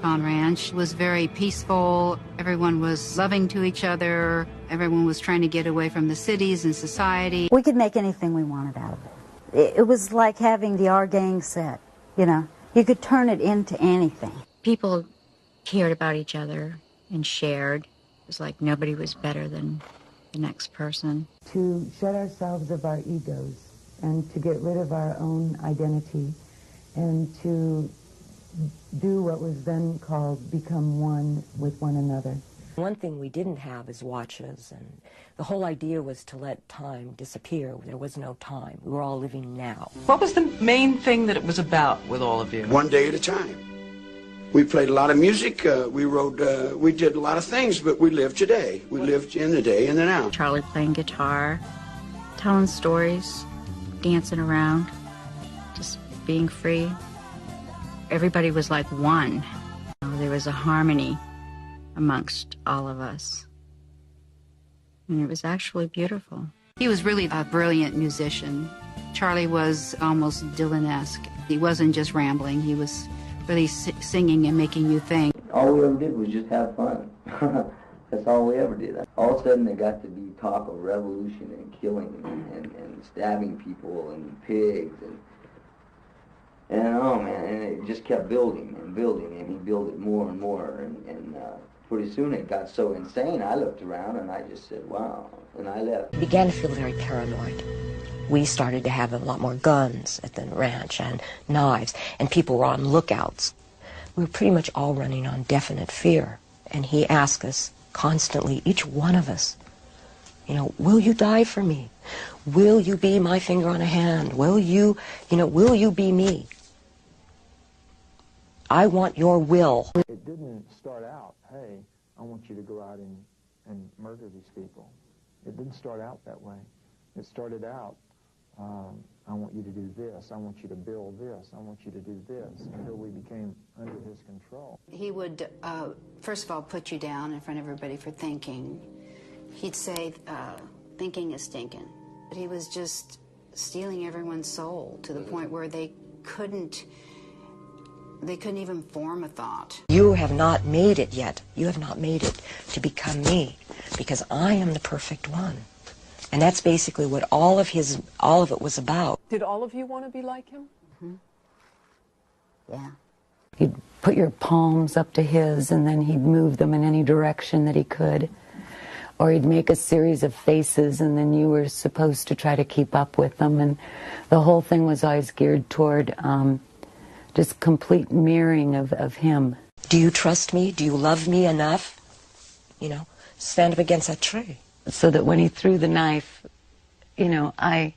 Yukon Ranch was very peaceful. Everyone was loving to each other. Everyone was trying to get away from the cities and society. We could make anything we wanted out of it. It was like having the Our Gang set, you know. You could turn it into anything. People cared about each other and shared. It was like nobody was better than the next person. To shed ourselves of our egos and to get rid of our own identity and to do what was then called become one with one another. One thing we didn't have is watches, and the whole idea was to let time disappear. There was no time. We were all living now. What was the main thing that it was about with all of you? One day at a time. We played a lot of music, we wrote, we did a lot of things, but we lived today. We lived in the day and the now. Charlie playing guitar, telling stories, dancing around, just being free. Everybody was like one. There was a harmony amongst all of us. And it was actually beautiful. He was really a brilliant musician. Charlie was almost Dylan-esque. He wasn't just rambling. He was really singing and making you think. All we ever did was just have fun. That's all we ever did. All of a sudden there got to be talk of revolution and killing and stabbing people and pigs and oh man, and it just kept building and building, and he built it more and more, and pretty soon it got so insane, I looked around and I just said, wow, and I left. We began to feel very paranoid. We started to have a lot more guns at the ranch and knives, and people were on lookouts. We were pretty much all running on definite fear, and he asked us constantly, each one of us, you know, will you die for me? Will you be my finger on a hand? Will you be me? I want your will. It didn't start out, hey, I want you to go out and murder these people. It didn't start out that way. It started out, I want you to do this, I want you to build this, I want you to do this, until we became under his control. He would, first of all, put you down in front of everybody for thinking. He'd say, thinking is stinking. But he was just stealing everyone's soul to the point where they couldn't even form a thought. You have not made it yet. You have not made it to become me, because I am the perfect one. And that's basically what all of it was about. Did all of you want to be like him? Mm-hmm. Yeah. He'd put your palms up to his, and then he'd move them in any direction that he could. Or he'd make a series of faces, and then you were supposed to try to keep up with them. And the whole thing was always geared toward just complete mirroring of him. Do you trust me? Do you love me enough? You know, stand up against that tree. So that when he threw the knife, you know, I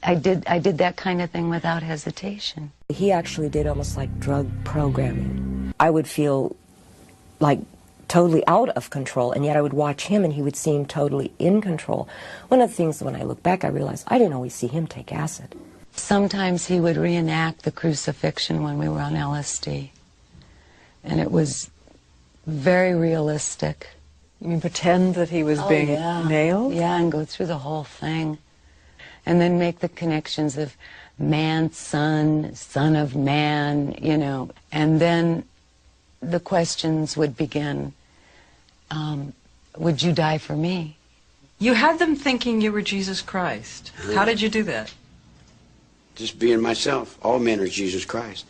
did that kind of thing without hesitation. He actually did almost like drug programming. I would feel like totally out of control, and yet I would watch him and he would seem totally in control. One of the things, when I look back, I realized I didn't always see him take acid. Sometimes he would reenact the crucifixion when we were on LSD, and it was very realistic. You mean pretend that he was being nailed? Yeah, and go through the whole thing. And then make the connections of man-son, son of man, you know. And then the questions would begin, would you die for me? You had them thinking you were Jesus Christ. How did you do that? Just being myself. All men are Jesus Christ.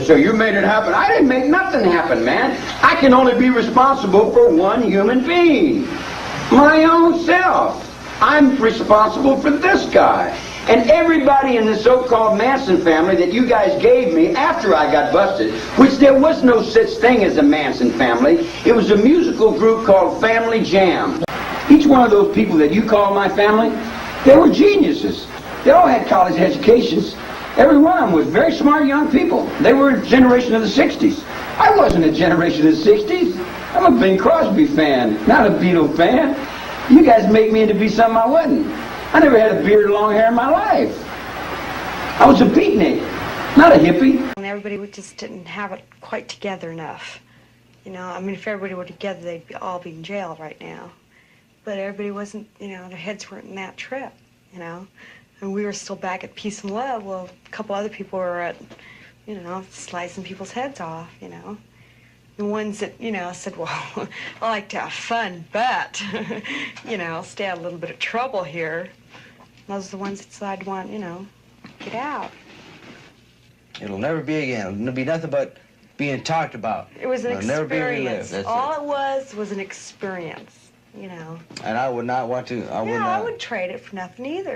So you made it happen. I didn't make nothing happen, man. I can only be responsible for one human being. My own self. I'm responsible for this guy. And everybody in the so-called Manson family that you guys gave me after I got busted, which there was no such thing as a Manson family. It was a musical group called Family Jam. Each one of those people that you call my family, they were geniuses. They all had college educations. Every one of them was very smart young people. They were a generation of the 60s. I wasn't a generation of the 60s. I'm a Bing Crosby fan, not a Beatle fan. You guys make me into be something I wasn't. I never had a beard or long hair in my life. I was a beatnik, not a hippie. And everybody just didn't have it quite together enough. You know, I mean, if everybody were together, they'd all be in jail right now. But everybody wasn't, you know, their heads weren't in that trip, you know. And we were still back at peace and love. Well, a couple other people were at you know, slicing people's heads off, you know. The ones that, you know, said, well, I like to have fun, but, you know, stay out of a little bit of trouble here. Those are the ones that decided to want, you know, get out. It'll never be again. It'll be nothing but being talked about. It was an It'll never be experience. relived. All it was an experience, you know. And I would not want to, I would trade it for nothing either.